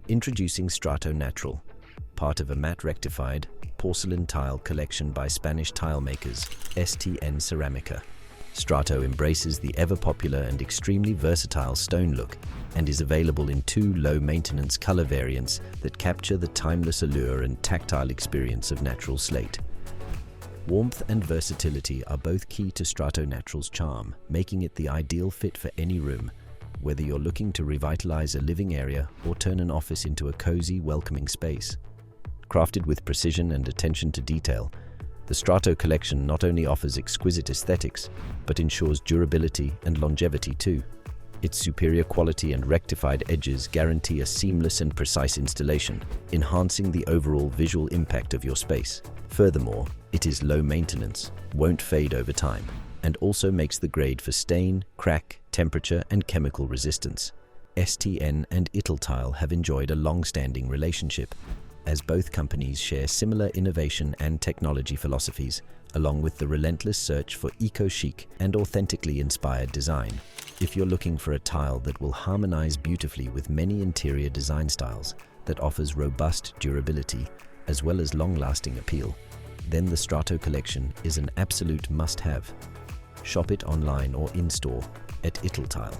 Introducing Strato Natural, part of a matte rectified porcelain tile collection by Spanish tile makers STN Ceramica. Strato embraces the ever-popular and extremely versatile stone look and is available in two low-maintenance color variants that capture the timeless allure and tactile experience of natural slate. Warmth and versatility are both key to Strato Natural's charm, making it the ideal fit for any room, whether you're looking to revitalize a living area or turn an office into a cozy, welcoming space. Crafted with precision and attention to detail, the Strato collection not only offers exquisite aesthetics, but ensures durability and longevity too. Its superior quality and rectified edges guarantee a seamless and precise installation, enhancing the overall visual impact of your space. Furthermore, it is low maintenance, won't fade over time, and also makes the grade for stain, crack, temperature, and chemical resistance. STN and Italtile have enjoyed a long-standing relationship, as both companies share similar innovation and technology philosophies, along with the relentless search for eco-chic and authentically inspired design. If you're looking for a tile that will harmonize beautifully with many interior design styles, that offers robust durability as well as long-lasting appeal, then the Strato collection is an absolute must-have. Shop it online or in-store at Italtile.